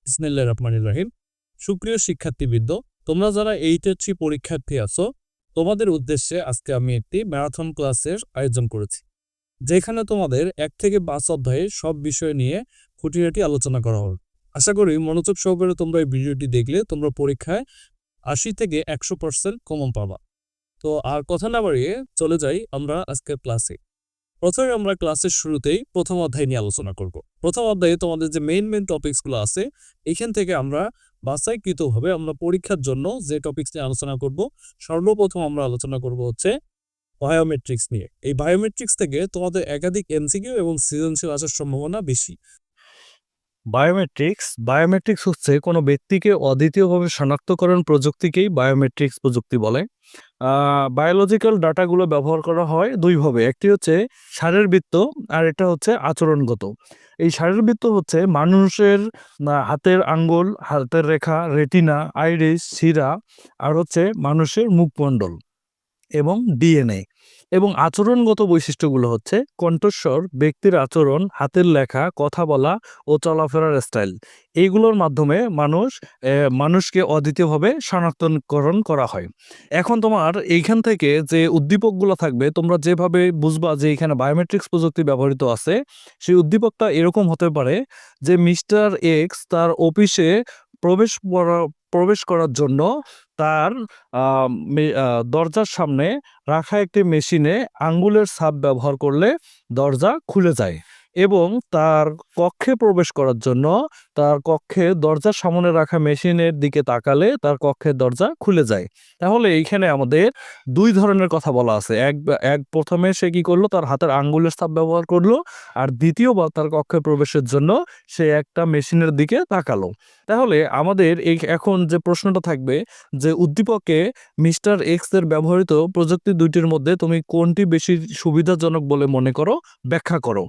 বিসমিল্লাহির রহমানির রহিম। সুপ্রিয় শিক্ষার্থীবৃন্দ, তোমরা যারা এইচএসসি পরীক্ষার্থী আছো, তোমাদের উদ্দেশ্যে আজকে আমি একটি ম্যারাথন ক্লাসের আয়োজন করেছি, যেখানে তোমাদের 1 থেকে 5 অধ্যায়ে সব বিষয় নিয়ে খুঁটিনাটি আলোচনা করা হবে। আশা করি মনোযোগ সহকারে তোমরা এই ভিডিওটি দেখলে তোমরা পরীক্ষায় 80 থেকে 100% কমন পাবা। তো আর কথা না বাড়িয়ে চলে যাই আমরা আজকের ক্লাসে। প্রথমে আমরা ক্লাসের শুরুতেই প্রথম অধ্যায় নিয়ে আলোচনা করব। প্রথম অধ্যায়ে তোমাদের যে মেইন টপিকসগুলো আছে, এখান থেকে আমরা বাছাইকৃতভাবে আমরা পরীক্ষার জন্য যে টপিকস নিয়ে আলোচনা করব, সর্বপ্রথম আমরা আলোচনা করব হচ্ছে বায়োমেট্রিক্স নিয়ে। এই বায়োমেট্রিক্স থেকে তোমাদের একাধিক এমসিকিউ এবং সৃজনশীল আসার সম্ভাবনা বেশি। বায়োমেট্রিক্স হচ্ছে কোনো ব্যক্তিকে অদ্বিতীয়ভাবে শনাক্তকরণ প্রযুক্তিকেই বায়োমেট্রিক্স প্রযুক্তি বলে। বায়োলজিক্যাল ডাটাগুলো ব্যবহার করা হয় দুইভাবে, একটি হচ্ছে শারীরবৃত্ত আর এটা হচ্ছে আচরণগত। এই শারীরবৃত্ত হচ্ছে মানুষের হাতের আঙ্গুল, হাতের রেখা, রেটিনা, আইরিস, শিরা আর হচ্ছে মানুষের মুখমণ্ডল এবং ডিএনএ। এবং আচরণগত বৈশিষ্ট্যগুলো হচ্ছে কণ্ঠস্বর, ব্যক্তির আচরণ, হাতের লেখা, কথা বলা ও চলাফেরার স্টাইল। এইগুলোর মাধ্যমে মানুষকে অদ্বিতীয়ভাবে শনাক্তকরণ করা হয়। এখন তোমার এইখান থেকে যে উদ্দীপকগুলো থাকবে, তোমরা যেভাবে বুঝবা যে এখানে বায়োমেট্রিক্স প্রযুক্তি ব্যবহৃত আছে, সেই উদ্দীপকটা এরকম হতে পারে যে মিস্টার এক্স তার অফিসে প্রবেশ করার জন্য তার দরজার সামনে রাখা একটি মেশিনে আঙ্গুলের ছাপ ব্যবহার করলে দরজা খুলে যায়, এবং তার কক্ষে প্রবেশ করার জন্য তার কক্ষে দরজার সামনে রাখা মেশিনের দিকে তাকালে তার কক্ষের দরজা খুলে যায়। তাহলে এইখানে আমাদের দুই ধরনের কথা বলা আছে। এক প্রথমে সে কি করলো, তার হাতের আঙ্গুলের ছাপ ব্যবহার করলো, আর দ্বিতীয়বার তার কক্ষে প্রবেশের জন্য সে একটা মেশিনের দিকে তাকালো। তাহলে আমাদের এখন যে প্রশ্নটা থাকবে যে উদ্দীপকে মিস্টার এক্স এর ব্যবহৃত প্রযুক্তি দুইটির মধ্যে তুমি কোনটি বেশি সুবিধাজনক বলে মনে করো, ব্যাখ্যা করো।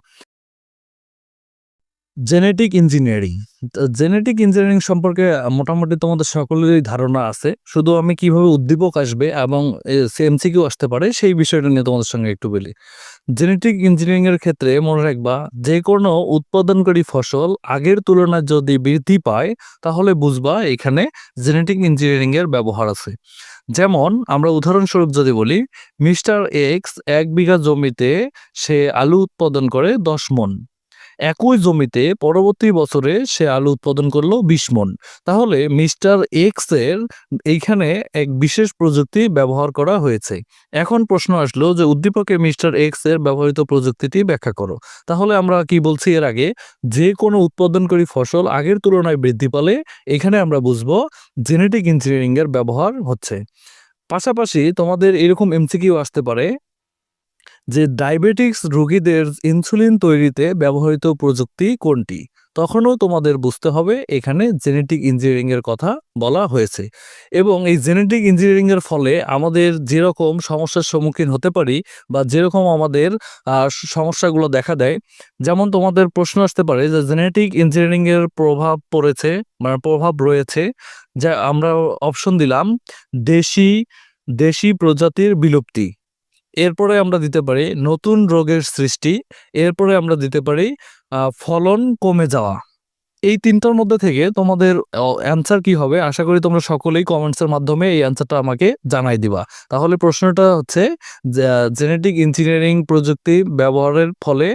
জেনেটিক ইঞ্জিনিয়ারিং সম্পর্কে মোটামুটি তোমাদের সকলেরই ধারণা আছে। শুধু আমি কিভাবে উদ্দীপক আসবে এবং এমসিকিউ আসতে পারে সেই বিষয়টা নিয়ে তোমাদের সঙ্গে একটু বলি। জেনেটিক ইঞ্জিনিয়ারিং এর ক্ষেত্রে মনে রাখবা, যে কোনো উৎপাদনকারী ফসল আগের তুলনায় যদি বৃদ্ধি পায়, তাহলে বুঝবা এখানে জেনেটিক ইঞ্জিনিয়ারিং এর ব্যবহার আছে। যেমন আমরা উদাহরণস্বরূপ যদি বলি, মিস্টার এক্স 1 বিঘা জমিতে সে আলু উৎপাদন করে 10 মণ। একই জমিতে পরবর্তী বছরে সে আলু উৎপাদন করলো 20 মণ। তাহলে মিস্টার এক্স এর এইখানে এক বিশেষ প্রযুক্তি ব্যবহার করা হয়েছে। এখন প্রশ্ন আসলো যে উদ্দীপকে মিস্টার এক্স এর ব্যবহৃত প্রযুক্তিটি ব্যাখ্যা করো। তাহলে আমরা কি বলছি এর আগে, যে কোনো উৎপাদনকারী ফসল আগের তুলনায় বৃদ্ধি পেলে এখানে আমরা বুঝবো জেনেটিক ইঞ্জিনিয়ারিং এর ব্যবহার হচ্ছে। পাশাপাশি তোমাদের এরকম এমসিকিউ আসতে পারে যে ডায়াবেটিক্স রোগীদের ইনসুলিন তৈরিতে ব্যবহৃত প্রযুক্তি কোনটি। তখনও তোমাদের বুঝতে হবে এখানে জেনেটিক ইঞ্জিনিয়ারিং এর কথা বলা হয়েছে, এবং এই জেনেটিক ইঞ্জিনিয়ারিং এর ফলে আমাদের যেরকম সমস্যার সম্মুখীন হতে পারি বা যেরকম আমাদের সমস্যাগুলো দেখা দেয়, যেমন তোমাদের প্রশ্ন আসতে পারে যে জেনেটিক ইঞ্জিনিয়ারিং এর প্রভাব রয়েছে, যা আমরা অপশন দিলাম দেশি প্রজাতির বিলুপ্তি, এরপরে আমরা দিতে পারি নতুন রোগের সৃষ্টি, এরপরে আমরা দিতে পারি ফলন কমে যাওয়া। এই তিনটার মধ্যে থেকে তোমাদের অ্যান্সার কি হবে, আশা করি তোমরা সকলেই কমেন্টসের মাধ্যমে এই অ্যান্সারটা আমাকে জানাই দিবা। তাহলে প্রশ্নটা হচ্ছে জেনেটিক ইঞ্জিনিয়ারিং প্রযুক্তি ব্যবহারের ফলে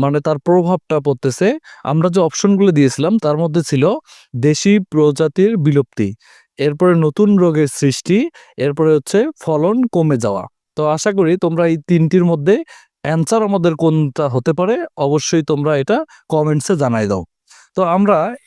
মানে তার প্রভাবটা পড়তেছে, আমরা যে অপশনগুলো দিয়েছিলাম তার মধ্যে ছিল দেশি প্রজাতির বিলুপ্তি, এরপরে নতুন রোগের সৃষ্টি, এরপরে হচ্ছে ফলন কমে যাওয়া। তো আশা করি তোমরা এই তিনটির মধ্যে অ্যান্সার আমাদের কোনটা হতে পারে অবশ্যই তোমরা এটা কমেন্টসে জানাই দাও। তো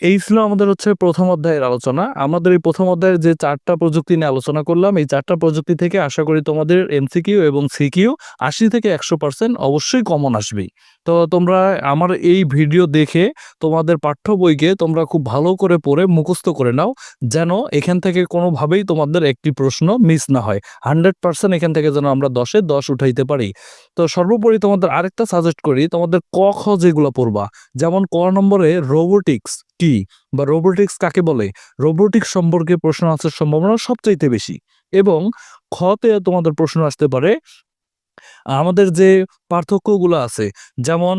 এই ছিল আমাদের হচ্ছে প্রথম অধ্যায়ের আলোচনা। আমাদের এই প্রথম অধ্যায়ের যে 4টা প্রযুক্তি নিয়ে আলোচনা করলাম, এই 4টা প্রযুক্তি থেকে আশা করি তোমাদের এমসিকিউ এবং সিকিউ 80 থেকে 100% অবশ্যই কমন আসবেই। তো তোমরা আমার এই ভিডিও দেখে তোমাদের পাঠ্য বইকে তোমরা খুব ভালো করে পড়ে মুখস্থ করে নাও, যেন এখান থেকে কোনোভাবেই তোমাদের একটি প্রশ্ন মিস না হয়। 100% এখান থেকে যেন আমরা 10-এ 10 উঠাইতে পারি। তো সর্বোপরি তোমাদের আরেকটা সাজেস্ট করি, তোমাদের ক খ যেগুলো পড়বা, যেমন ক নম্বরে রোবোটিক্স কি বা রোবোটিক্স কাকে বলে, রোবোটিক্স সম্পর্কে প্রশ্ন আসার সম্ভাবনা সবচাইতে বেশি। এবং খতে তোমাদের প্রশ্ন আসতে পারে আমাদের যে পার্থক্যগুলো আছে, যেমন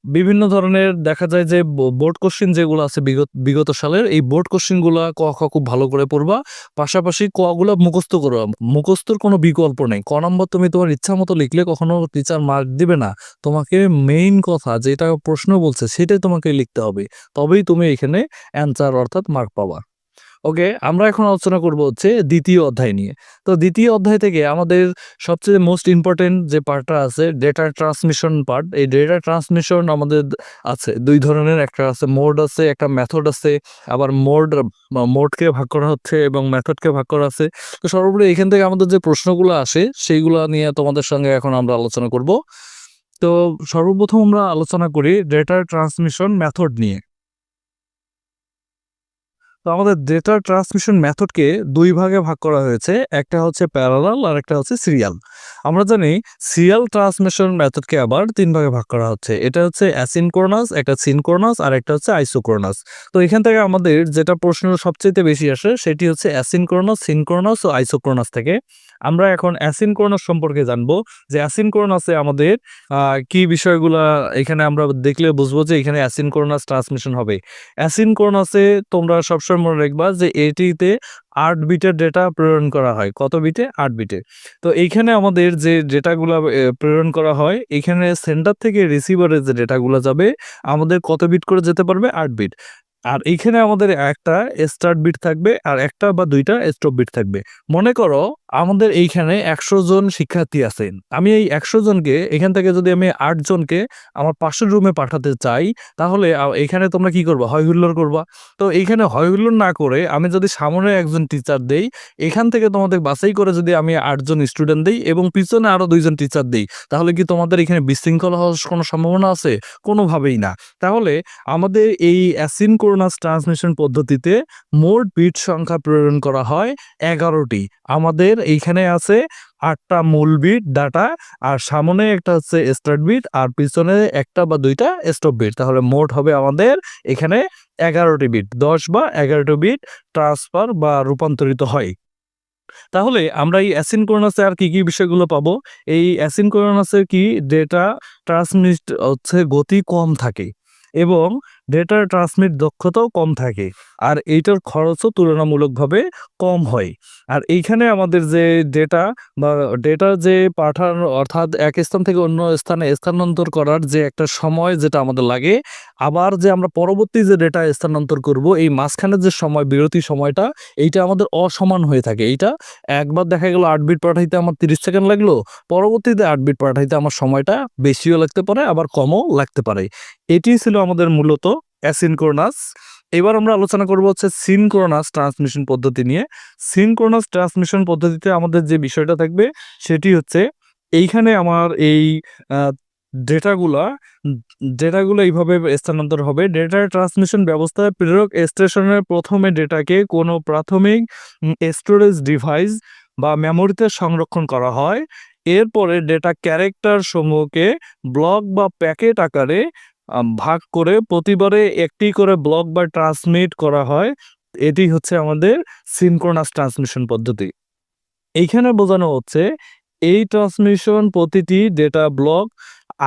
বিভিন্ন ধরনের দেখা যায় যে বোর্ড কোশ্চেন যেগুলো আছে বিগত সালের, এই বোর্ড কোশ্চেনগুলা ক খ খুব ভালো করে পড়বা, পাশাপাশি ক গুলা মুখস্থ করো। মুখস্থর কোনো বিকল্প নেই। ক নম্বর তুমি তোমার ইচ্ছা মতো লিখলে কখনো টিচার মার্ক দিবে না। তোমাকে মেইন কথা যেটা প্রশ্ন বলছে সেটাই তোমাকে লিখতে হবে, তবেই তুমি এখানে অ্যান্সার অর্থাৎ মার্ক পাবা। ওকে, আমরা এখন আলোচনা করব হচ্ছে দ্বিতীয় অধ্যায় নিয়ে। তো দ্বিতীয় অধ্যায় থেকে আমাদের সবচেয়ে মোস্ট ইম্পর্টেন্ট যে পার্টটা আছে ডেটা ট্রান্সমিশন পার্ট। এই ডেটা ট্রান্সমিশন আমাদের আছে দুই ধরনের, একটা আছে মোড আছে, একটা মেথড আছে। আবার মোডকে ভাগ করা হচ্ছে এবং মেথডকে ভাগ করা আছে। তো সর্বোপরি এখান থেকে আমাদের যে প্রশ্নগুলো আসে সেইগুলো নিয়ে তোমাদের সঙ্গে এখন আমরা আলোচনা করব। তো সর্বপ্রথম আমরা আলোচনা করি ডেটা ট্রান্সমিশন মেথড নিয়ে। তো আমাদের ডেটা ট্রান্সমিশন মেথডকে দুই ভাগে ভাগ করা হয়েছে, একটা হচ্ছে প্যারালাল আর একটা হচ্ছে সিরিয়াল। আমরা জানি সিরিয়াল ট্রান্সমিশন মেথডকে আবার তিন ভাগে ভাগ করা হচ্ছে, এটা হচ্ছে অ্যাসিনক্রোনাস, একটা সিনক্রোনাস আর একটা হচ্ছে আইসোক্রোনাস। তো এখান থেকে আমাদের যেটা প্রশ্ন সবচেয়ে বেশি আসে সেটি হচ্ছে অ্যাসিনক্রোনাস, সিনক্রোনাস ও আইসোক্রোনাস থেকে। আমরা এখন অ্যাসিনক্রোনাস সম্পর্কে জানবো যে অ্যাসিনক্রোনাসে আমাদের কি বিষয়গুলা এখানে আমরা দেখলে বুঝবো যে এখানে অ্যাসিনক্রোনাস ট্রান্সমিশন হবে। অ্যাসিনক্রোনাসে তোমরা সবসময় মনে রাখবা যে এটিতে 8 বিটের ডেটা প্রেরণ করা হয়। কত বিটে? 8 বিটে। তো এইখানে আমাদের যে ডেটাগুলা প্রেরণ করা হয়, এখানে সেন্টার থেকে রিসিভারে যে ডেটাগুলা যাবে আমাদের কত বিট করে যেতে পারবে? 8 বিট। আর এইখানে আমাদের একটা স্টার্ট বিট থাকবে আর একটা বা দুইটা স্টপ বিট থাকবে। মনে করো আমাদের এইখানে 100 জন শিক্ষার্থী আছেন। আমি এই 100 জনকে এখান থেকে যদি আমি 8 জনকে আমার পাশের রুমে পাঠাতে চাই, তাহলে এখানে তোমরা কি করবা? হয় হুল্লোড় করবা। তো এইখানে হয় হুল্লোড় না করে আমি যদি সামনে একজন টিচার দেই, এখান থেকে তোমাদের বাছাই করে যদি আমি 8 জন স্টুডেন্ট দেই এবং পিছনে আরো 2 জন টিচার দেই, তাহলে কি তোমাদের এখানে বিশৃঙ্খলা হওয়ার কোনো সম্ভাবনা আছে? কোনোভাবেই না। তাহলে আমাদের এই অ্যাসিনক্রোনাস ট্রান্সমিশন পদ্ধতিতে মোট বিট সংখ্যা প্রেরণ করা হয় 11টি। আমাদের এইখানে আছে 8টা মূল বিট ডাটা, আর সামনে একটা হচ্ছে স্টার্ট বিট আর পিছনে একটা বা দুইটা স্টপ বিট। তাহলে মোট হবে আমাদের এখানে 11টি বিট, 10 বা 11টি বিট ট্রান্সফার বা রূপান্তরিত হয়। তাহলে আমরা এই অ্যাসিনক্রোনাসে আর কি বিষয়গুলো পাবো? এই অ্যাসিনক্রোনাসে কি ডেটা ট্রান্সমিট হচ্ছে গতি কম থাকে এবং ডেটা ট্রান্সমিট দক্ষতাও কম থাকে, আর এইটার খরচও তুলনামূলকভাবে কম হয়। আর এইখানে আমাদের যে ডেটা বা ডেটার যে পাঠানো অর্থাৎ এক স্থান থেকে অন্য স্থানে স্থানান্তর করার যে একটা সময় যেটা আমাদের লাগে, আবার যে আমরা পরবর্তী যে ডেটা স্থানান্তর করব এই মাঝখানের যে সময় বিরতি সময়টা, এইটা আমাদের অসমান হয়ে থাকে। এইটা একবার দেখা গেল 8 বিট পাঠাইতে আমার 30 সেকেন্ড লাগলো, পরবর্তীতে 8 বিট পাঠাইতে আমার সময়টা বেশিও লাগতে পারে আবার কমও লাগতে পারে। এটি ছিল আমাদের মূলত অ্যাসিনক্রোনাস। এবার আমরা আলোচনা করব হচ্ছে সিনক্রোনাস ট্রান্সমিশন পদ্ধতি নিয়ে। সিনক্রোনাস ট্রান্সমিশন পদ্ধতিতে আমাদের যে বিষয়টা থাকবে সেটি হচ্ছে এইখানে আমার এই ডেটাগুলা ডেটাগুলো এইভাবে স্থানান্তর হবে। ডেটা ট্রান্সমিশন ব্যবস্থায় প্রেরক স্টেশনের প্রথমে ডেটাকে কোনো প্রাথমিক স্টোরেজ ডিভাইস বা মেমোরিতে সংরক্ষণ করা হয়। এরপরে ডেটা ক্যারেক্টার সমূহকে ব্লক বা প্যাকেট আকারে ভাগ করে প্রতিবারে একটি করে ব্লক বা ট্রান্সমিট করা হয়। এটি হচ্ছে আমাদের সিনক্রোনাস ট্রান্সমিশন পদ্ধতি। এইখানে বোঝানো হচ্ছে এই ট্রান্সমিশন প্রতিটি ডেটা ব্লক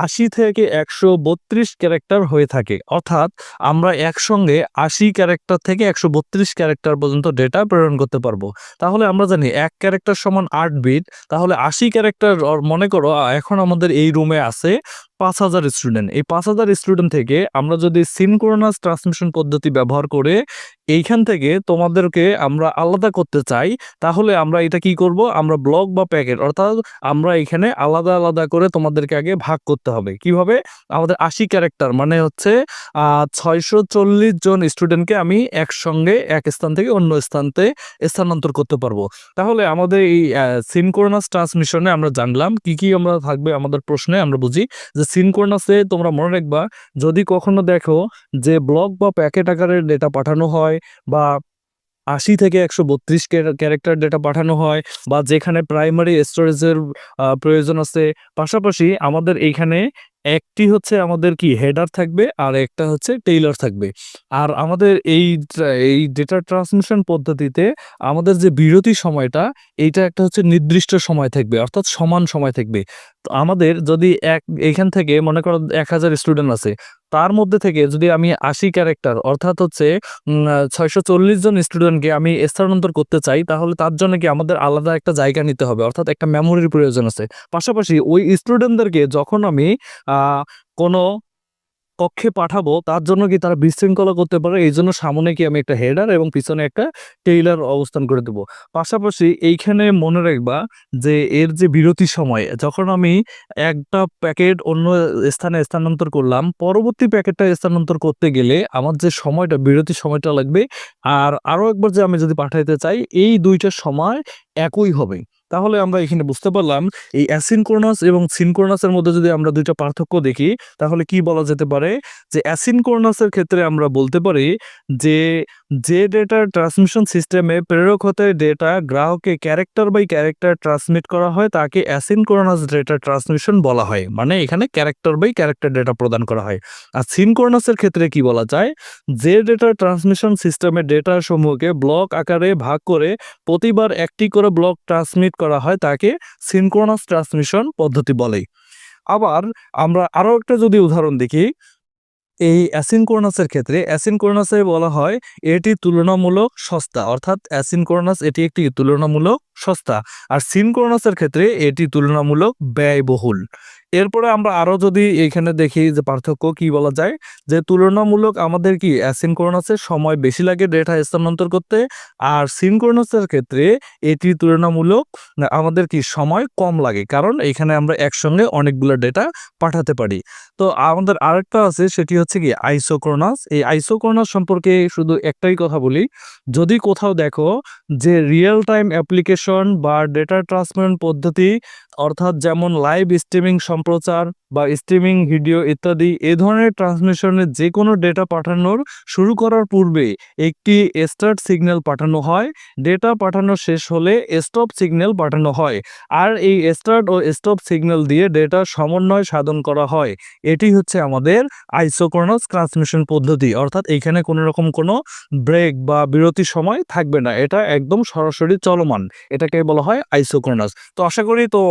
80 থেকে 132 ক্যারেক্টার হয়ে থাকে, অর্থাৎ আমরা একসঙ্গে 80 ক্যারেক্টার থেকে 132 ক্যারেক্টার পর্যন্ত ডেটা প্রেরণ করতে পারবো। তাহলে আমরা জানি 1 ক্যারেক্টার সমান 8 বিট, তাহলে 80 ক্যারেক্টার মনে করো এখন আমাদের এই রুমে আছে 5000 স্টুডেন্ট। এই 5000 স্টুডেন্ট থেকে আমরা যদি সিনক্রোনাস ট্রান্সমিশন পদ্ধতি ব্যবহার করে এইখান থেকে তোমাদেরকে আমরা আলাদা করতে চাই, তাহলে আমরা এটা কি করব? আমরা ব্লক বা প্যাকেট অর্থাৎ আমরা এখানে আলাদা আলাদা করে তোমাদেরকে আগে ভাগ করতে হবে। কিভাবে? আমাদের 80 ক্যারেক্টার মানে হচ্ছে 640 জন স্টুডেন্টকে আমি একসঙ্গে এক স্থান থেকে অন্য স্থানতে স্থানান্তর করতে পারবো। তাহলে আমাদের এই সিনক্রোনাস ট্রান্সমিশনে আমরা জানলাম কি কি আমরা থাকবে আমাদের প্রশ্নে। আমরা বুঝি যে সিনক্রোনাসে তোমরা মনে রাখবা যদি কখনো দেখো যে ব্লক বা প্যাকেট আকারে ডেটা পাঠানো হয় বা 80 থেকে 132 ক্যারেক্টার ডেটা পাঠানো হয়, বা যেখানে প্রাইমারি স্টোরেজের প্রয়োজন আছে। পাশাপাশি আমাদের এইখানে একটি হচ্ছে আমাদের কি হেডার থাকবে, আর একটা হচ্ছে টেইলার থাকবে। আর আমাদের এই ডেটা ট্রান্সমিশন পদ্ধতিতে আমাদের যে বিরতি সময়টা, এইটা একটা হচ্ছে নির্দিষ্ট সময় থাকবে, অর্থাৎ সমান সময় থাকবে। তো আমাদের যদি এইখান থেকে মনে করো 1000 স্টুডেন্ট আছে, তার মধ্যে থেকে যদি আমি 80 ক্যারেক্টার অর্থাৎ হচ্ছে 640 জন স্টুডেন্টকে আমি স্থানান্তর করতে চাই, তাহলে তার জন্য কি আমাদের আলাদা একটা জায়গা নিতে হবে, অর্থাৎ একটা মেমোরির প্রয়োজন আছে। পাশাপাশি ওই স্টুডেন্টদেরকে যখন আমি কোনো কক্ষে পাঠাবো, তার জন্য কি তারা বিশৃঙ্খলা করতে পারে, এই জন্য সামনে কি আমি একটা হেডার এবং পিছনে একটা টেইলার অবস্থান করে দেবো। পাশাপাশি এইখানে মনে রাখবা যে এর যে বিরতি সময়, যখন আমি একটা প্যাকেট অন্য স্থানে স্থানান্তর করলাম, পরবর্তী প্যাকেটটা স্থানান্তর করতে গেলে আমার যে সময়টা, বিরতি সময়টা লাগবে, আর আরও একবার যে আমি যদি পাঠাইতে চাই, এই দুইটার সময় একই হবে। তাহলে আমরা এখানে বুঝতে পারলাম এই অ্যাসিনক্রোনাস এবং সিনক্রোনাসের মধ্যে যদি আমরা দুইটা পার্থক্য দেখি, তাহলে কি বলা যেতে পারে যে অ্যাসিনক্রোনাসের ক্ষেত্রে আমরা বলতে পারি যে যে ডেটা ট্রান্সমিশন সিস্টেমে প্রেরক হতে ডেটা গ্রাহককে ক্যারেক্টার বাই ক্যারেক্টার ট্রান্সমিট করা হয়, তাকে অ্যাসিনক্রোনাস ডেটা ট্রান্সমিশন বলা হয়। মানে এখানে ক্যারেক্টার বাই ক্যারেক্টার ডেটা প্রদান করা হয়। আর সিনক্রোনাসের ক্ষেত্রে কি বলা যায়, যে ডেটা ট্রান্সমিশন সিস্টেমে ডেটা সমূহকে ব্লক আকারে ভাগ করে প্রতিবার একটি করে ব্লক ট্রান্সমিট করা হয়, তাকে সিনক্রোনাস ট্রান্সমিশন পদ্ধতি বলে। আবার আমরা আরো একটা যদি উদাহরণ দেখি, এই অ্যাসিনক্রোনাসের ক্ষেত্রে অ্যাসিনক্রোনাসে বলা হয় এটি তুলনামূলক সস্তা, অর্থাৎ অ্যাসিনক্রোনাস এটি একটি তুলনামূলক সস্তা। আর সিনক্রোনাসের ক্ষেত্রে এটি তুলনামূলক ব্যয়বহুল। এরপরে আমরা আরো যদি এখানে দেখি যে পার্থক্য কি বলা যায়, যে তুলনামূলক আমাদের কি অ্যাসিনক্রোনাসের সময় বেশি লাগে ডেটা স্থানান্তর করতে, আর সিনক্রোনাসের ক্ষেত্রে এটি তুলনামূলক আমাদের কি সময় কম লাগে, কারণ এখানে আমরা একসঙ্গে অনেকগুলো ডেটা পাঠাতে পারি। তো আমাদের আরেকটা আছে, সেটি হচ্ছে কি আইসোক্রোনাস। এই আইসোক্রোনাস সম্পর্কে শুধু একটাই কথা বলি, যদি কোথাও দেখো যে রিয়েল টাইম অ্যাপ্লিকেশন বা ডেটা ট্রান্সমিশন পদ্ধতি, অর্থাৎ যেমন লাইভ স্ট্রিমিং সম্প্রচার বা স্ট্রিমিং ভিডিও ইত্যাদি, এ ধরনের ট্রান্সমিশনের যে কোনো ডেটা পাঠানোর শুরু করার পূর্বে একটি স্টার্ট সিগন্যাল পাঠানো হয়, ডেটা পাঠানো শেষ হলে স্টপ সিগন্যাল পাঠানো হয়, আর এই স্টার্ট ও স্টপ সিগন্যাল দিয়ে ডেটা সমন্বয় সাধন করা হয়। এটি হচ্ছে আমাদের আইসোক্রোনাস ট্রান্সমিশন পদ্ধতি, অর্থাৎ এইখানে কোনো রকম কোনো ব্রেক বা বিরতির সময় থাকবে না, এটা একদম সরাসরি চলমান, এটাকে বলা হয় আইসোক্রোনাস। তো আশা করি তো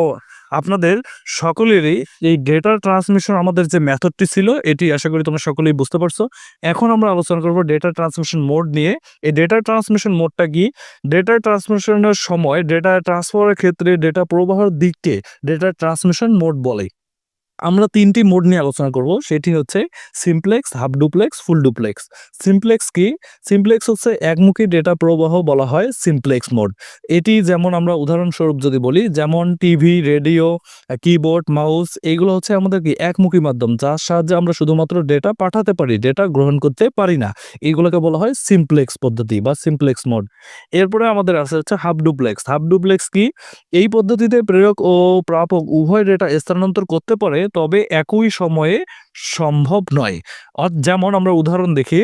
আপনাদের সকলেরই এই ডেটা ট্রান্সমিশন আমাদের যে মেথডটি ছিল, এটি আশা করি তোমরা সকলেই বুঝতে পারছো। এখন আমরা আলোচনা করব ডেটা ট্রান্সমিশন মোড নিয়ে। এই ডেটা ট্রান্সমিশন মোডটা কি? ডেটা ট্রান্সমিশনের সময় ডেটা ট্রান্সফারের ক্ষেত্রে ডেটা প্রবাহের দিককে ডেটা ট্রান্সমিশন মোড বলে। আমরা 3টি মোড নিয়ে আলোচনা করব, সেটি হচ্ছে simplex, half duplex, full duplex. Simplex কি? সিমপ্লেক্স হচ্ছে একমুখী ডেটা প্রবাহ, বলা হয় সিমপ্লেক্স মোড। এটি যেমন আমরা উদাহরণস্বরূপ যদি বলি, যেমন টিভি, রেডিও, কিবোর্ড, মাউস, এগুলো হচ্ছে আমাদের কি একমুখী মাধ্যম, যার সাহায্যে আমরা শুধুমাত্র ডেটা পাঠাতে পারি, ডেটা গ্রহণ করতে পারি না। এগুলোকে বলা হয় সিমপ্লেক্স পদ্ধতি বা সিমপ্লেক্স মোড। এরপরে আমাদের আছে হচ্ছে হাফ ডুপ্লেক্স। হাফ ডুপ্লেক্স কি? এই পদ্ধতিতে প্রেরক ও প্রাপক উভয় ডেটা স্থানান্তর করতে পারে, তবে একই সময়ে সম্ভব নয়। যেমন আমরা উদাহরণ দেখি,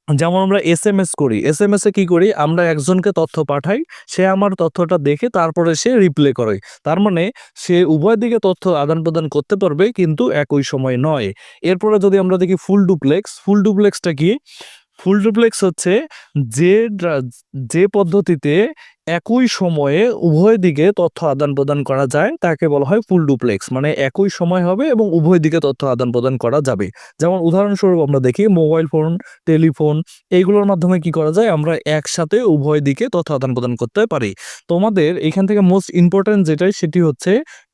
যেমন আমরা এসএমএস করি, এসএমএস এ কি করি, আমরা একজনকে তথ্য পাঠাই, সে আমার তথ্যটা দেখে তারপরে সে রিপ্লে করে। তার মানে সে উভয় দিকে তথ্য আদান প্রদান করতে পারবে, কিন্তু একই সময় নয়। এরপরে যদি আমরা দেখি ফুল ডুপ্লেক্স, ফুল ডুপ্লেক্সটা কি? ফুল ডুপ্লেক্স হচ্ছে যে যে পদ্ধতিতে একই সময়ে উভয় দিকে তথ্য আদান প্রদান করা যায়, তাকে বলা হয় ফুল ডুপ্লেক্স। মানে একই সময় হবে এবং উভয় দিকে তথ্য আদান প্রদান করা যাবে। যেমন উদাহরণস্বরূপ আমরা দেখি মোবাইল ফোন, টেলিফোন, এইগুলোর মাধ্যমে কি করা যায়, আমরা একসাথে উভয় দিকে তথ্য আদান প্রদান করতে পারি। তোমাদের এখান থেকে মোস্ট ইম্পর্টেন্ট যেটাই, সেটি হচ্ছে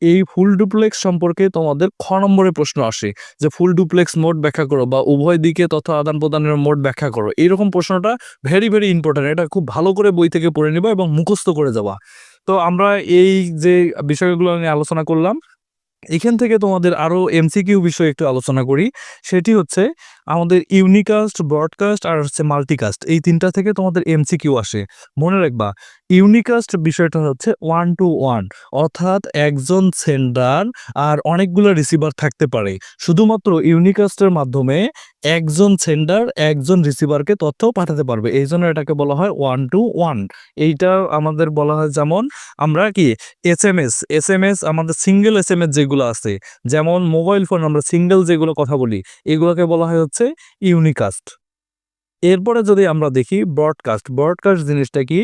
এই ফুল ডুপ্লেক্স সম্পর্কে তোমাদের খ নম্বরে প্রশ্ন আসে যে ফুল ডুপ্লেক্স মোড ব্যাখ্যা করো বা উভয় দিকে তথ্য আদান প্রদানের মোড ব্যাখ্যা করো। এইরকম প্রশ্নটা ভেরি ভেরি ইম্পর্টেন্ট, এটা খুব ভালো করে বই থেকে পড়ে নিবা এবং মুখস্থ করে যাওয়া। তো আমরা এই যে বিষয়গুলো নিয়ে আলোচনা করলাম, এখান থেকে তোমাদের আরো এমসিকিউ বিষয়ে একটু আলোচনা করি। সেটি হচ্ছে আমাদের ইউনিকাস্ট, ব্রডকাস্ট আর হচ্ছে মাল্টিকাস্ট, এই তিনটা থেকে তোমাদের এমসিকিউ আসে। মনে রাখবা, ইউনিকাস্ট বিষয়টা হচ্ছে 1 to 1, অর্থাৎ একজন সেন্ডার আর অনেকগুলো রিসিভার থাকতে পারে। শুধুমাত্র ইউনিকাস্টের মাধ্যমে একজন সেন্ডার একজন রিসিভারকে তথ্য পাঠাতে পারবে, এই জন্য এটাকে বলা হয় 1 to 1। এইটা আমাদের বলা হয়, যেমন আমরা কি এস এম এস আমাদের সিঙ্গেল এস যেগুলো আছে, যেমন মোবাইল ফোন আমরা সিঙ্গেল যেগুলো কথা বলি, এগুলোকে বলা হয় হচ্ছে ইউনিকাস্ট। এরপরে যদি আমরা দেখি ব্রডকাস্ট জিনিসটা কি?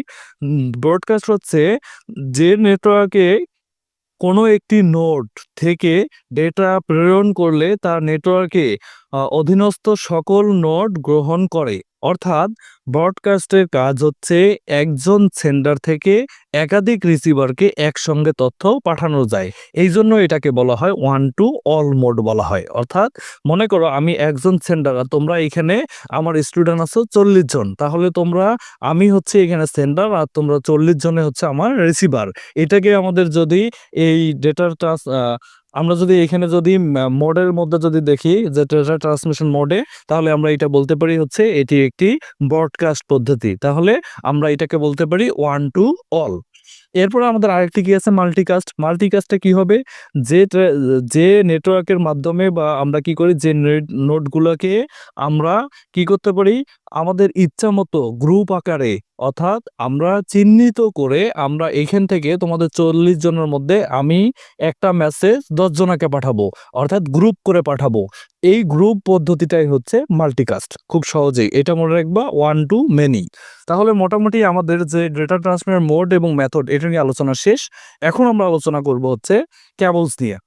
ব্রডকাস্ট হচ্ছে যে নেটওয়ার্কে কোনো একটি নোড থেকে ডেটা প্রেরণ করলে তার নেটওয়ার্কে অধীনস্থ সকল নোড গ্রহণ করে। অর্থাৎ ব্রডকাস্টের কাজ হচ্ছে একজন সেন্ডার থেকে একাধিক রিসিভারকে একসঙ্গে তথ্য পাঠানো যায়। এই জন্য এটাকে বলা হয় 1 to all মোড বলা হয়। অর্থাৎ মনে করো আমি একজন সেন্ডার আর তোমরা এখানে আমার স্টুডেন্ট আছো 40 জন, তাহলে আমি হচ্ছে এখানে সেন্ডার আর তোমরা 40 জনে হচ্ছে আমার রিসিভার। এটাকে আমাদের যদি এই ডেটার আমরা যদি এখানে যদি মোডের মধ্যে যদি দেখি যে ডেটা ট্রান্সমিশন মোডে, তাহলে আমরা এটা বলতে পারি হচ্ছে এটি একটি ব্রডকাস্ট পদ্ধতি। তাহলে আমরা এটাকে বলতে পারি 1 to all। এরপরে আমাদের আরেকটি কি আছে, মাল্টিকাস্টে কি হবে, যে নেটওয়ার্কের মাধ্যমে বা আমরা কি করি, যে নোডগুলোকে আমরা কি করতে পারি, আমাদের ইচ্ছা মতো গ্রুপ আকারে, অর্থাৎ আমরা চিহ্নিত করে আমরা এখান থেকে তোমাদের 40 জনের মধ্যে আমি একটা মেসেজ 10 জনকে পাঠাবো, অর্থাৎ গ্রুপ করে পাঠাবো। এই গ্রুপ পদ্ধতিটাই হচ্ছে মাল্টিকাস্ট। খুব সহজেই এটা মনে রাখবা, 1 to many। তাহলে মোটামুটি আমাদের যে ডেটা ট্রান্সফার মোড এবং মেথড এটা নিয়ে আলোচনা শেষ। এখন আমরা আলোচনা করব হচ্ছে ক্যাবলস নিয়ে।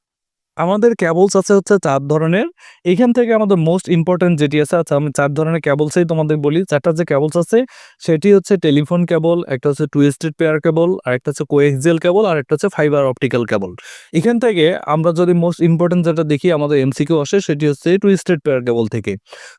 আমাদের ক্যাবলস আছে হচ্ছে 4 ধরনের। এখান থেকে আমাদের মোস্ট ইম্পর্টেন্ট যেটি আছে, আচ্ছা আমি 4 ধরনের ক্যাবলসই তোমাদের বলি। 4টা যে ক্যাবলস আছে সেটি হচ্ছে টেলিফোন কেবল, একটা হচ্ছে টুইস্টেড পেয়ার কেবল, আর একটা হচ্ছে কোএক্সিয়াল কেবল, আর একটা হচ্ছে ফাইবার অপটিক্যাল কেবল। এখান থেকে আমরা যদি মোস্ট ইম্পর্টেন্ট যেটা দেখি, আমাদের এমসিকিউ আসে, সেটি হচ্ছে টুইস্টেড পেয়ার কেবল থেকে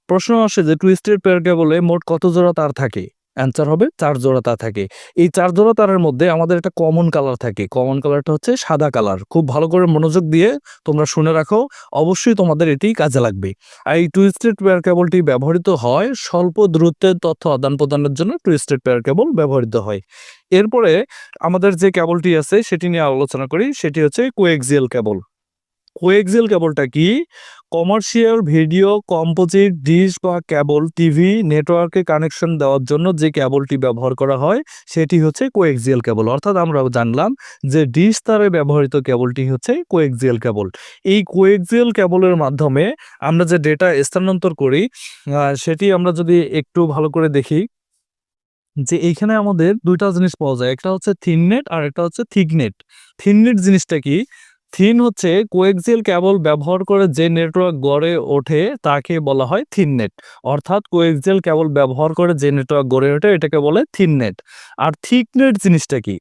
প্রশ্ন আসে যে টুইস্টেড পেয়ার কেবলে মোট কত জোড়া তার থাকে? অ্যান্সার হবে 4 জোড়া তার থাকে। এই 4 জোড়া তারের মধ্যে আমাদের একটা কমন কালার থাকে, কমন কালারটা হচ্ছে সাদা কালার। খুব ভালো করে মনোযোগ দিয়ে তোমরা শুনে রাখো, অবশ্যই তোমাদের এটি কাজে লাগবে। আর এই টুইস্টেড পেয়ার কেবলটি ব্যবহৃত হয় স্বল্প দূরত্বের তথ্য আদান প্রদানের জন্য, টুইস্টেড পেয়ার কেবল ব্যবহৃত হয়। এরপরে আমাদের যে কেবলটি আছে সেটি নিয়ে আলোচনা করি, সেটি হচ্ছে কোএক্সিয়াল কেবল। কোএক্সিয়াল কেবলটা কি? কমার্শিয়াল ভিডিও কম্পোজিট ডিশ বা কেবল টিভি নেটওয়ার্কে কানেকশন দেওয়ার জন্য যে কেবলটি ব্যবহার করা হয় সেটি হচ্ছে কোএক্সিয়াল কেবল। অর্থাৎ আমরা জানলাম যে ডিশ তারে ব্যবহৃত কেবলটি হচ্ছে কোএক্সিয়াল কেবল। এই কোএক্সিয়াল কেবলের মাধ্যমে আমরা যে ডেটা স্থানান্তর করি সেটি আমরা যদি একটু ভালো করে দেখি, যে এইখানে আমাদের দুইটা জিনিস পাওয়া যায়, একটা হচ্ছে থিন নেট আর একটা হচ্ছে থিক নেট। থিন নেট জিনিসটা কি? থিন হচ্ছে কোএক্সিয়াল কেবল ব্যবহার করে যে নেটওয়ার্ক গড়ে ওঠে তাকে বলা হয় থিন নেট। অর্থাৎ কোএক্সিয়াল কেবল ব্যবহার করে যে নেটওয়ার্ক গড়ে ওঠে এটাকে বলে থিন নেট। আর থিক নেট জিনিসটা কি?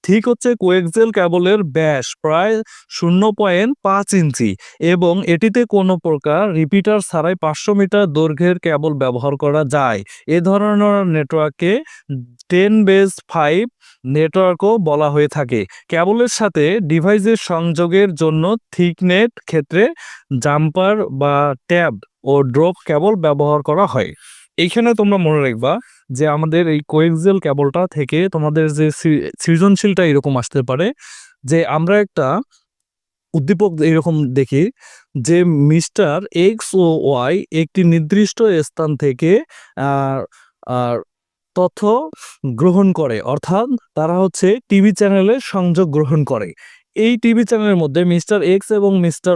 থিক হচ্ছে কোএক্সিয়াল কেবলের ব্যাস প্রায় 0.5 ইঞ্চি এবং এটিতে কোনো প্রকার রিপিটার ছাড়াই 500 মিটার দৈর্ঘ্যের কেবল ব্যবহার করা যায়। এ ধরনের নেটওয়ার্ককে 10^5 নেটওয়ার্কও বলা হয়ে থাকে। কেবলের সাথে ডিভাইসের সংযোগের জন্য থিকনেট ক্ষেত্রে জাম্পার বা ট্যাব ও ড্রপ কেবল ব্যবহার করা হয়। এইখানে তোমরা মনে রাখবা যে আমাদের এই কোএক্সিয়াল কেবলটা থেকে তোমাদের যে সৃজনশীলটা এরকম আসতে পারে, যে আমরা একটা উদ্দীপক এরকম দেখি যে মিস্টার এক্স ও ওয়াই একটি নির্দিষ্ট স্থান থেকে আহ, আহ, তথ্য গ্রহণ করে, অর্থাৎ তারা হচ্ছে টিভি চ্যানেলে সংযোগ গ্রহণ করে। এই টিভি চ্যানেলের মধ্যে মিস্টার এক্স এবং মিস্টার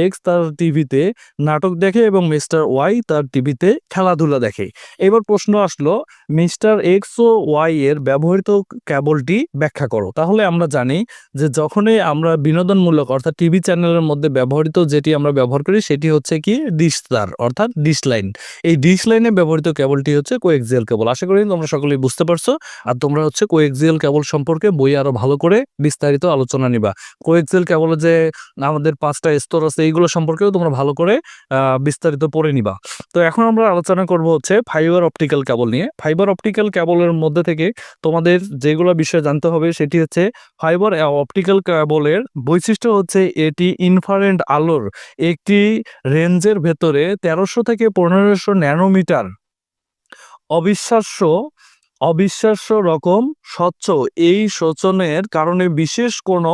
এক্স তার টিভিতে নাটক দেখে এবং মিস্টার ওয়াই তার টিভিতে খেলাধুলা দেখে। এবার প্রশ্ন আসলো, মিস্টার এক্স ও ওয়াই এর ব্যবহৃত কেবলটি ব্যাখ্যা করো। তাহলে আমরা জানি যে যখনই আমরা বিনোদনমূলক অর্থাৎ টিভি চ্যানেলের মধ্যে ব্যবহৃত যেটি আমরা ব্যবহার করি সেটি হচ্ছে কি ডিশ তার, অর্থাৎ ডিশ লাইন। এই ডিশ লাইনে ব্যবহৃত কেবলটি হচ্ছে কোএক্সিয়াল কেবল। আশা করি তোমরা সকলেই বুঝতে পারছো। আর তোমরা হচ্ছে কোএক্সিয়াল কেবল সম্পর্কে বই আরো ভালো করে বিস্তারিত আলোচনা নিবা। কোএক্সিয়াল কেবলের যে আমাদের 5টা স্তর আছে এইগুলো সম্পর্কেও তোমরা ভালো করে বিস্তারিত পড়ে নিবা। তো এখন আমরা আলোচনা করব হচ্ছে ফাইবার অপটিক্যাল কেবল নিয়ে। ফাইবার অপটিক্যাল কেবলের মধ্যে থেকে তোমাদের যেগুলো বিষয় জানতে হবে সেটি হচ্ছে ফাইবার অপটিক্যাল কেবলের বৈশিষ্ট্য হচ্ছে এটি ইনফ্রারেড আলোর একটি রেঞ্জের ভেতরে 1300 থেকে 1500 ন্যানোমিটার অবিশ্বাস্য অবিশ্বাস্য রকম স্বচ্ছ। এই শোচনের কারণে বিশেষ কোনো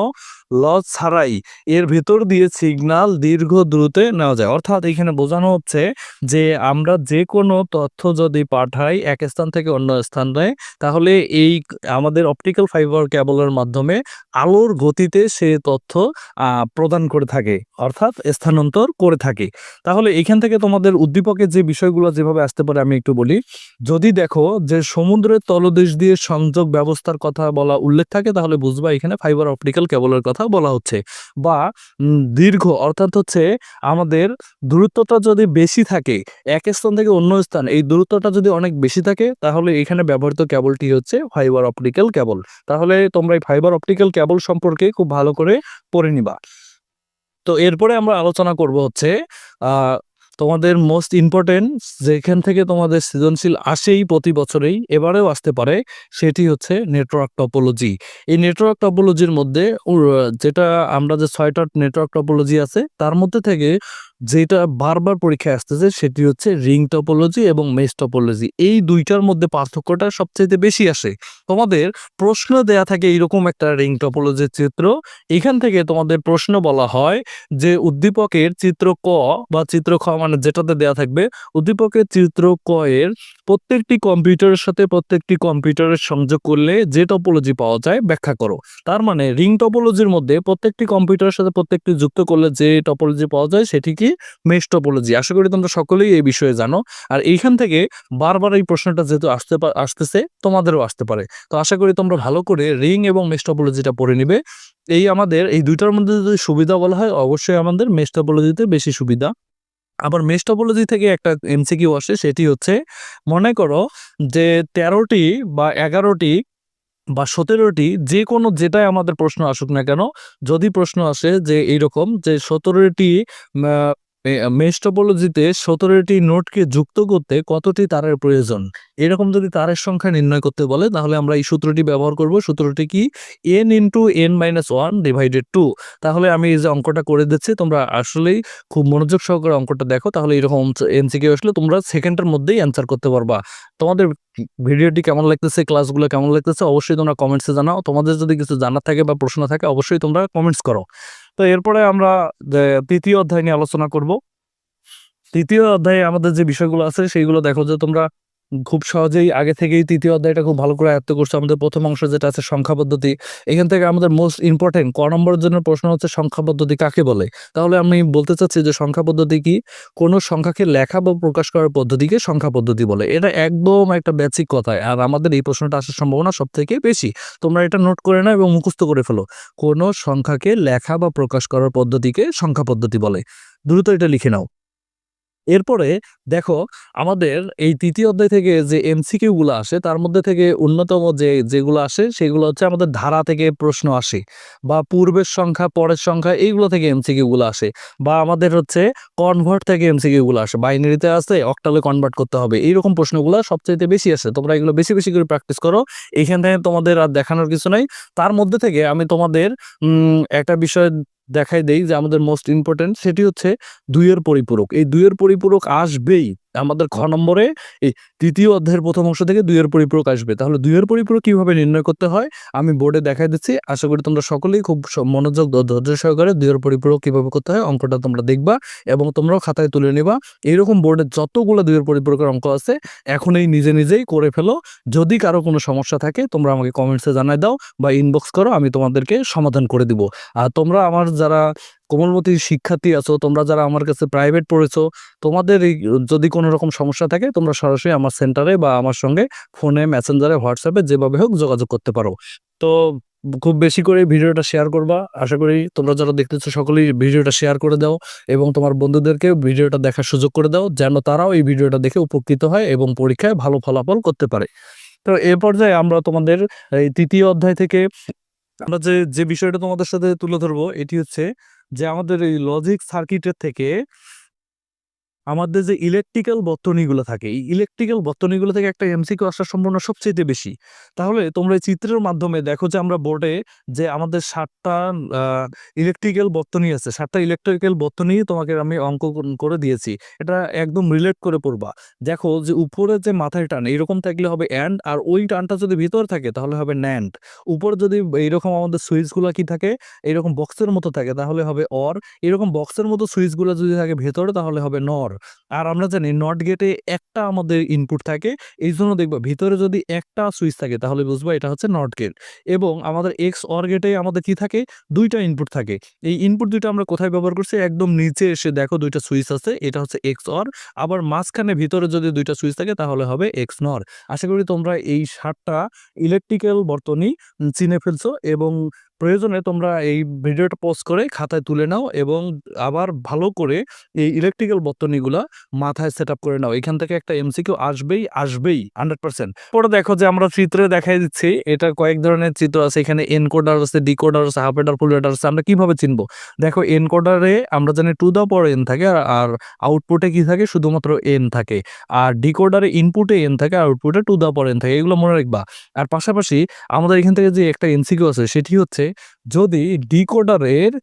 লস ছাড়াই এর ভেতর দিয়ে সিগন্যাল দীর্ঘ দ্রুতে নেওয়া যায়। অর্থাৎ এখানে বোঝানো হচ্ছে যে আমরা যে কোনো তথ্য যদি পাঠাই এক স্থান থেকে অন্য স্থানে, তাহলে এই আমাদের অপটিক্যাল ফাইবার কেবলের মাধ্যমে আলোর গতিতে সে তথ্য প্রদান করে থাকে, অর্থাৎ স্থানান্তর করে থাকে। তাহলে এখান থেকে তোমাদের উদ্দীপকের যে বিষয়গুলো যেভাবে আসতে পারে আমি একটু বলি। যদি দেখো যে সমুদ্রের তলদেশ দিয়ে সংযোগ ব্যবস্থার কথা বলা উল্লেখ থাকে, তাহলে বুঝবা এখানে ফাইবার অপটিক্যাল কেবলের কথা বলা হচ্ছে। বা দীর্ঘ অর্থাৎ হচ্ছে আমাদের দূরত্বটা যদি বেশি থাকে এক স্থান থেকে অন্য স্থান, এই দূরত্বটা যদি অনেক বেশি থাকে, তাহলে এখানে ব্যবহৃত কেবলটি হচ্ছে ফাইবার অপটিক্যাল কেবল। তাহলে তোমরা এই ফাইবার অপটিক্যাল কেবল সম্পর্কে খুব ভালো করে পড়ে নিবা। তো এরপরে আমরা আলোচনা করব হচ্ছে আহ তোমাদের মোস্ট ইম্পর্টেন্ট, যেখান থেকে তোমাদের সৃজনশীল আসেই প্রতি বছরেই, এবারেও আসতে পারে, সেটি হচ্ছে নেটওয়ার্ক টপোলজি। এই নেটওয়ার্ক টপোলজির মধ্যে যেটা আমরা যে 6টা নেটওয়ার্ক টপোলজি আছে তার মধ্যে থেকে যেটা বারবার পরীক্ষায় আসতেছে সেটি হচ্ছে রিং টপোলজি এবং মেশ টপোলজি। এই দুইটার মধ্যে পার্থক্যটা সবচেয়ে বেশি আসে। তোমাদের প্রশ্ন দেয়া থাকে এইরকম একটা রিং টপোলজির চিত্র, এখান থেকে তোমাদের প্রশ্ন বলা হয় যে উদ্দীপকের চিত্র ক বা চিত্র খ, মানে যেটাতে দেয়া থাকবে উদ্দীপকের চিত্র ক এর প্রত্যেকটি কম্পিউটারের সাথে প্রত্যেকটি কম্পিউটারের সংযোগ করলে যে টপোলজি পাওয়া যায় ব্যাখ্যা করো। তার মানে রিং টপোলজির মধ্যে প্রত্যেকটি কম্পিউটারের সাথে প্রত্যেকটি যুক্ত করলে যে টপোলজি পাওয়া যায় সেটি কি? Mesh topology. আশা করি তোমরা সকলেই এই বিষয়ে জানো। আর এইখান থেকে বারবার এই প্রশ্নটা যেহেতু আসতেছে, তোমাদেরও আসতে পারে। তো আশা করি তোমরা ভালো করে রিং এবং মেশ টপোলজিটা পড়ে নিবে। এই আমাদের এই দুইটার মধ্যে যদি সুবিধা বলা হয়, অবশ্যই আমাদের মেশ টপোলজিতে বেশি সুবিধা। আবার মেশ টপোলজি থেকে একটা এমসিকিউ আসে, সেটি হচ্ছে মনে করো যে 13টি বা 11টি বা 17টি, যে কোনো যেটাই আমাদের প্রশ্ন আসুক না কেন, যদি প্রশ্ন আসে যে এইরকম যে 17টি মেশ টপোলজিতে 17টি নোটকে যুক্ত করতে কতটি তারের প্রয়োজন, এরকম যদি তারের সংখ্যা নির্ণয় করতে বলে, তাহলে আমরা এই সূত্রটি ব্যবহার করব। সূত্রটি কি? n × n-1/2। তাহলে আমি এই যে অঙ্কটা করে দিচ্ছি, তোমরা আসলেই খুব মনোযোগ সহকারে অঙ্কটা দেখো, তাহলে এরকম এমসিকিউ আসলে তোমরা সেকেন্ডের মধ্যেই অ্যান্সার করতে পারবা। তোমাদের ভিডিওটি কেমন লাগতেছে, ক্লাসগুলো কেমন লাগতেছে, অবশ্যই তোমরা কমেন্টসে জানাও। তোমাদের যদি কিছু জানার থাকে বা প্রশ্ন থাকে, অবশ্যই তোমরা কমেন্টস করো। তো এরপরে আমরা তৃতীয় অধ্যায় নিয়ে আলোচনা করব। তৃতীয় অধ্যায়ে আমাদের যে বিষয়গুলো আছে সেইগুলো দেখো যে তোমরা খুব সহজেই আগে থেকেই তৃতীয় অধ্যায়টা খুব ভালো করে আয়ত্ত করছো। আমাদের প্রথম অংশ যেটা আছে সংখ্যা পদ্ধতি, এখান থেকে আমাদের মোস্ট ইম্পর্টেন্ট ক নম্বরের জন্য প্রশ্ন হচ্ছে সংখ্যা পদ্ধতি কাকে বলে। তাহলে আমি বলতে চাচ্ছি যে সংখ্যা পদ্ধতি কি? কোনো সংখ্যাকে লেখা বা প্রকাশ করার পদ্ধতিকে সংখ্যা পদ্ধতি বলে। এটা একদম একটা বেসিক কথা, আর আমাদের এই প্রশ্নটা আসার সম্ভাবনা সব থেকে বেশি। তোমরা এটা নোট করে নাও এবং মুখস্থ করে ফেলো। কোনো সংখ্যাকে লেখা বা প্রকাশ করার পদ্ধতিকে সংখ্যা পদ্ধতি বলে। দ্রুত এটা লিখে নাও। এরপরে দেখো আমাদের এই তৃতীয় অধ্যায় থেকে যে এমসিকিউ গুলো আসে, তার মধ্যে থেকে অন্যতম যেগুলো আসে সেগুলো হচ্ছে আমাদের ধারা থেকে প্রশ্ন আসে, বা পূর্বের সংখ্যা পরের সংখ্যা এইগুলো থেকে এমসিকিউ গুলো আসে, বা আমাদের হচ্ছে কনভার্ট থেকে এমসিকিউ গুলো আসে, বাইনারিতে আছে অক্টালে কনভার্ট করতে হবে, এইরকম প্রশ্নগুলো সবচাইতে বেশি আসে। তোমরা এগুলো বেশি বেশি করে প্র্যাকটিস করো। এখান থেকে তোমাদের আর দেখানোর কিছু নাই। তার মধ্যে থেকে আমি তোমাদের একটা বিষয় দেখাই দেই যে আমাদের মোস্ট ইম্পর্টেন্ট, সেটি হচ্ছে 2-এর পরিপূরক। এই 2-এর পরিপূরক আসবেই আমাদের খ নম্বরে। এই তৃতীয় অধ্যায়ের প্রথম অংশ থেকে 2-এর পরিপূরক আসবে। তাহলে 2-এর পরিপূরক কিভাবে নির্ণয় করতে হয় আমি বোর্ডে দেখাই দিচ্ছি। আশা করি তোমরা সকলেই খুব মনোযোগ ও ধৈর্য সহকারে 2-এর পরিপূরক কিভাবে করতে হয় অঙ্কটা তোমরা দেখবা এবং তোমরাও খাতায় তুলে নিবা। এরকম বোর্ডে যতগুলো 2-এর পরিপূরকের অঙ্ক আছে এখনই নিজে নিজেই করে ফেলো। যদি কারো কোনো সমস্যা থাকে তোমরা আমাকে কমেন্টসে জানাই দাও বা ইনবক্স করো, আমি তোমাদেরকে সমাধান করে দিব। আর তোমরা আমার যারা কোমলমতি শিক্ষার্থী আছো, তোমরা যারা আমার কাছে প্রাইভেট পড়েছো, তোমাদের যদি কোনো রকম সমস্যা থাকে তোমরা সরাসরি আমার সেন্টারে বা আমার সঙ্গে ফোনে, মেসেঞ্জারে, হোয়াটসঅ্যাপে যেভাবে হোক যোগাযোগ করতে পারো। তো খুব বেশি করে ভিডিওটা শেয়ার করবা। আশা করি তোমরা যারা দেখতেছো সকলেই ভিডিওটা শেয়ার করে দাও এবং তোমার বন্ধুদেরকে ভিডিওটা দেখার সুযোগ করে দাও, যেন তারাও এই ভিডিওটা দেখে উপকৃত হয় এবং পরীক্ষায় ভালো ফলাফল করতে পারে। তো এ পর্যায়ে আমরা তোমাদের এই তৃতীয় অধ্যায় থেকে আমরা যে বিষয়টা তোমাদের সাথে তুলে ধরবো এটি হচ্ছে যে আমাদের এই লজিক সার্কিটের থেকে আমাদের যে ইলেকট্রিক্যাল বর্তনীগুলো থাকে, এই ইলেকট্রিক্যাল বর্তনীগুলো থেকে একটা এমসিকিউ আসার সম্ভাবনা সবচেয়ে বেশি। তাহলে তোমরা এই চিত্রের মাধ্যমে দেখো যে আমরা বোর্ডে যে আমাদের 7টা ইলেকট্রিক্যাল বর্তনী আছে, 7টা ইলেকট্রিক্যাল বর্তনী তোমাকে আমি অঙ্ক করে দিয়েছি। এটা একদম রিলেট করে পড়বা। দেখো যে উপরে যে মাথায় টান এরকম থাকলে হবে অ্যান্ড, আর ওই টানটা যদি ভিতর থাকে তাহলে হবে ন্যান্ড। উপরে যদি এইরকম আমাদের সুইচগুলো কি থাকে, এইরকম বক্সের মতো থাকে তাহলে হবে অর। এরকম বক্সের মতো সুইচগুলো যদি থাকে ভেতরে তাহলে হবে নর। আর আমরা জানি নট গেটে একটা আমাদের ইনপুট থাকে, এই জন্য দেখবা ভিতরে যদি একটা সুইচ থাকে তাহলে বুঝবা এটা হচ্ছে নট গেট। এবং আমাদের এক্স অর গেটে আমাদের কি থাকে, দুইটা ইনপুট থাকে। এই ইনপুট দুইটা আমরা কোথায় ব্যবহার করছি, একদম নিচে এসে দেখো দুইটা সুইচ আছে, এটা হচ্ছে এক্স অর। আবার মাঝখানে ভিতরে যদি দুইটা সুইচ থাকে তাহলে হবে এক্স নর। আশা করি তোমরা এই 7টা ইলেকট্রিক্যাল বর্তনী চিনে ফেলছো, এবং প্রয়োজনে তোমরা এই ভিডিওটা পজ করে খাতায় তুলে নাও এবং আবার ভালো করে এই ইলেকট্রিক্যাল বর্তনীগুলা মাথায় সেট আপ করে নাও। এখান থেকে একটা এমসিকিউ আসবেই আসবেই 100%। পরে দেখো যে আমরা চিত্রে দেখাই দিচ্ছি, এটা কয়েক ধরনের চিত্র আছে। এখানে এনকোডার আছে, ডিকোডার আছে, হাফ এডার, ফুল এডার আছে। আমরা কিভাবে চিনবো? দেখো এনকোডারে আমরা জানি টু দা পাওয়ার এন থাকে, আর আউটপুটে কি থাকে, শুধুমাত্র এন থাকে। আর ডিকোডারে ইনপুটে এন থাকে, আউটপুটে টু দা পাওয়ার এন থাকে। এগুলো মনে রাখবা। আর পাশাপাশি আমাদের এখান থেকে যে একটা এমসিকিউ আছে সেটি হচ্ছে, যদি ডিকোডারের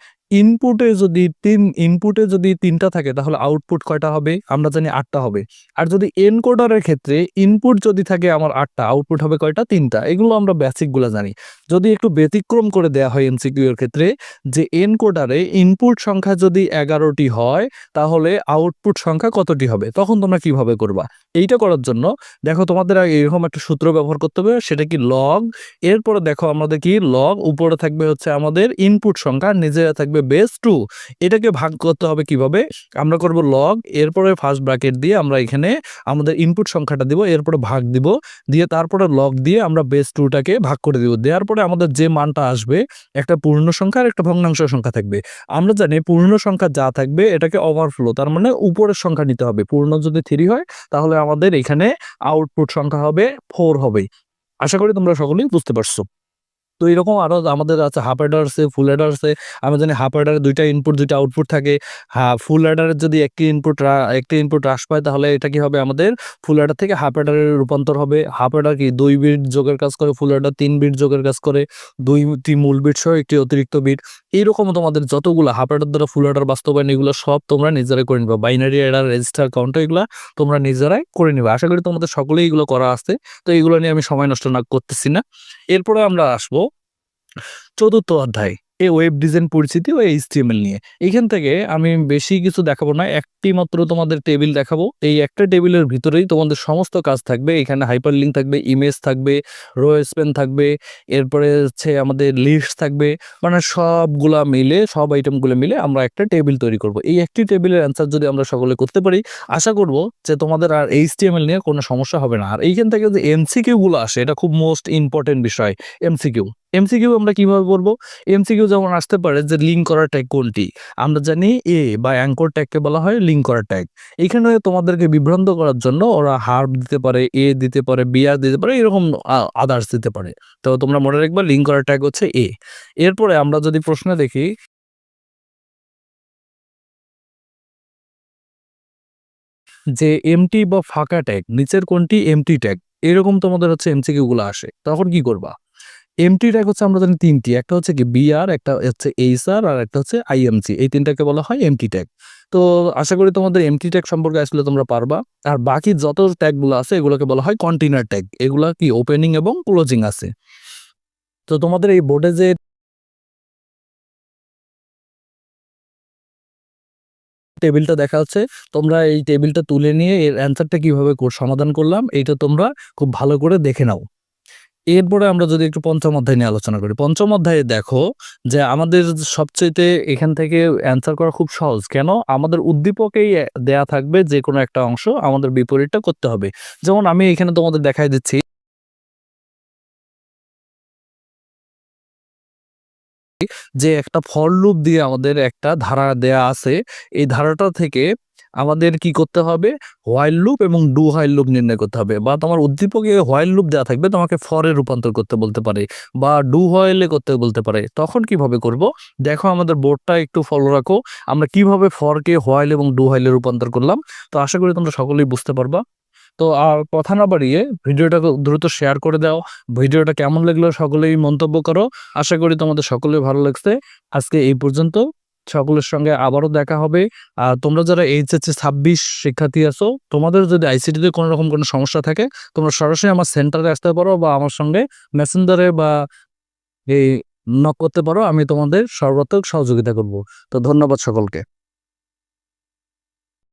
ইনপুটে যদি 3টা থাকে তাহলে আউটপুট কয়টা হবে? আমরা জানি 8টা হবে। আর যদি এনকোডারের ক্ষেত্রে ইনপুট যদি থাকে আমার 8টা, আউটপুট হবে কয়টা? 3টা। এগুলো আমরা বেসিক গুলা জানি। যদি একটু ব্যতিক্রম করে দেয়া হয় এমসিকিউ এর ক্ষেত্রে, যে এনকোডারে ইনপুট সংখ্যা যদি 11টি হয় তাহলে আউটপুট সংখ্যা কতটি হবে, তখন তোমরা কিভাবে করবা? এইটা করার জন্য দেখো তোমাদের এরকম একটা সূত্র ব্যবহার করতে হবে, সেটা কি লগ। এরপরে দেখো আমাদের কি লগ, উপরে থাকবে হচ্ছে আমাদের ইনপুট সংখ্যা, নিচে থাকবে বেস 2। এটাকে ভাগ করতে হবে কিভাবে? আমরা করব লগ, এরপরে ফার্স্ট ব্র্যাকেট দিয়ে আমরা এখানে আমাদের ইনপুট সংখ্যাটা দিব, এরপরে ভাগ দিব, দিয়ে তারপরে লগ দিয়ে আমরা বেস 2টাকে ভাগ করে দিব। দেওয়ার পরে আমাদের যে মানটা আসবে, একটা পূর্ণ সংখ্যা আর একটা ভগ্নাংশ সংখ্যা থাকবে। আমরা জানি পূর্ণ সংখ্যা যা থাকবে এটাকে ওভারফ্লো, তার মানে উপরের সংখ্যা নিতে হবে। পূর্ণ যদি 3 হয় তাহলে আমাদের এখানে আউটপুট সংখ্যা হবে 4 হবে। আশা করি তোমরা সকলেই বুঝতে পারছো। তো এরকম আরো আমাদের আছে হাফ অ্যাডার আছে, ফুল অ্যাডার আছে। আমরা জানি হাফ অ্যাডারে 2টা ইনপুট 2টা আউটপুট থাকে। ফুল অ্যাডারের যদি একটি ইনপুট হ্রাস পায় তাহলে এটা কি হবে, আমাদের ফুল অ্যাডার থেকে হাফ অ্যাডারে রূপান্তর হবে। হাফ অ্যাডার কি 2 বিট যোগের কাজ করে, ফুল অ্যাডার 3 বিট যোগের কাজ করে, 2টি মূল বিট সহ একটি অতিরিক্ত বিট। এইরকম তোমাদের যতগুলো হাফ অ্যাডার দ্বারা ফুল অ্যাডার বাস্তবায়ন, এগুলো সব তোমরা নিজেরাই করে নিবা। বাইনারি অ্যাডার, রেজিস্টার কাউন্ট, এগুলো তোমরা নিজেরাই করে নিবা। আশা করি তোমাদের সকলেই এগুলো করা আছে। তো এগুলো নিয়ে আমি সময় নষ্ট না করতেছি না। এরপরে আমরা আসবো 4র্থ অধ্যায়, এই ওয়েব ডিজাইন পরিচিতি ও এইচটিএমএল নিয়ে। এখান থেকে আমি বেশি কিছু দেখাবো না, একটি মাত্র তোমাদের টেবিল দেখাবো। এই একটা টেবিলের ভিতরেই তোমাদের সমস্ত কাজ থাকবে। এখানে হাইপারলিংক থাকবে, ইমেজ থাকবে, রো স্প্যান থাকবে, এরপরে হচ্ছে আমাদের লিস্ট থাকবে। মানে সবগুলা মিলে, সব আইটেমগুলো মিলে আমরা একটা টেবিল তৈরি করব। এই একটি টেবিলের অ্যান্সার যদি আমরা সকলে করতে পারি, আশা করব যে তোমাদের আর এইচটিএমএল নিয়ে কোনো সমস্যা হবে না। আর এইখান থেকে যে এমসিকিউ গুলো আসে, এটা খুব মোস্ট ইম্পর্টেন্ট বিষয়। এমসিকিউ এমসিকিউ আমরা কিভাবে পড়বো? এমসিকিউ যেমন আসতে পারে যে লিঙ্ক করার ট্যাগ কোনটি। আমরা জানি এ বা অ্যাঙ্কর ট্যাগকে বলা হয় লিঙ্ক করার ট্যাগ। এখানে তোমাদেরকে বিভ্রান্ত করার জন্য ওরা হার্ব দিতে পারে, এ দিতে পারে, বিআর দিতে পারে, এরকম আদার্স দিতে পারে। তো তোমরা মনে রাখবা লিঙ্ক করার ট্যাগ হচ্ছে এ। এরপরে আমরা যদি প্রশ্ন দেখি, যে এমটি বা ফাঁকা ট্যাগ নিচের কোনটি এমটি ট্যাগ, এরকম তোমাদের হচ্ছে এমসিকিউ গুলো আসে, তখন কি করবা? এমটি ট্যাগ হচ্ছে আমরা জানি 3টি, একটা হচ্ছে কি বিআর, একটা হচ্ছে এইচআর, আর একটা হচ্ছে আইএমজি। এই 3টাকে বলা হয় এমটি ট্যাগ। তো আশা করি তোমাদের এমটি ট্যাগ সম্পর্কে আসলে তোমরা পারবা। আর বাকি যত ট্যাগগুলো আছে এগুলোকে বলা হয় কন্টেইনার ট্যাগ। এগুলা কি ওপেনিং এবং ক্লোজিং আছে। তো তোমাদের এই বোর্ডে যে টেবিলটা দেখা হচ্ছে, তোমরা এই টেবিলটা তুলে নিয়ে এর অ্যান্সারটা কিভাবে সমাধান করলাম এইটা তোমরা খুব ভালো করে দেখে নাও। এরপরে আমরা যদি একটু পঞ্চম অধ্যায় নিয়ে আলোচনা করি, পঞ্চম অধ্যায়ে দেখো যে আমাদের সবচেয়ে এখান থেকে অ্যান্সার করা খুব সহজ। কেন? আমাদের উদ্দীপকেই দেয়া থাকবে যে কোনো একটা অংশ আমাদের বিপরীতটা করতে হবে। যেমন আমি এখানে তোমাদের দেখাই দিচ্ছি যে একটা ফর লুপ দিয়ে আমাদের একটা ধারা দেয়া আছে। এই ধারাটা থেকে আমাদের কি করতে হবে, হোয়াইল লুপ এবং ডু হোয়াইল লুপ নির্ণয় করতে হবে। বা তোমার উদ্দীপকে হোয়াইল লুপ দেওয়া থাকবে, তোমাকে ফরে রূপান্তর করতে বলতে পারে বা ডু হোয়াইলে করতে বলতে পারে। তখন কিভাবে করব, দেখো আমাদের বোর্ডটা একটু ফলো রাখো, আমরা কিভাবে ফরকে হোয়াইল এবং ডু হোয়াইলে রূপান্তর করলাম। তো আশা করি তোমরা সকলেই বুঝতে পারবা। তো আর কথা না বাড়িয়ে ভিডিওটা দ্রুত শেয়ার করে দাও। ভিডিওটা কেমন লাগলো সকলেই মন্তব্য করো। আশা করি তোমাদের সকলেই ভালো লাগছে। আজকে এই পর্যন্ত, সকলের সঙ্গে আবারও দেখা হবে। আর তোমরা যারা এইচএসসি 26 শিক্ষার্থী আছো, তোমাদের যদি আইসিটিতে কোনো রকম কোনো সমস্যা থাকে, তোমরা সরাসরি আমার সেন্টারে আসতে পারো বা আমার সঙ্গে মেসেঞ্জারে বা এই নক করতে পারো। আমি তোমাদের সর্বাত্মক সহযোগিতা করব। তো ধন্যবাদ সকলকে।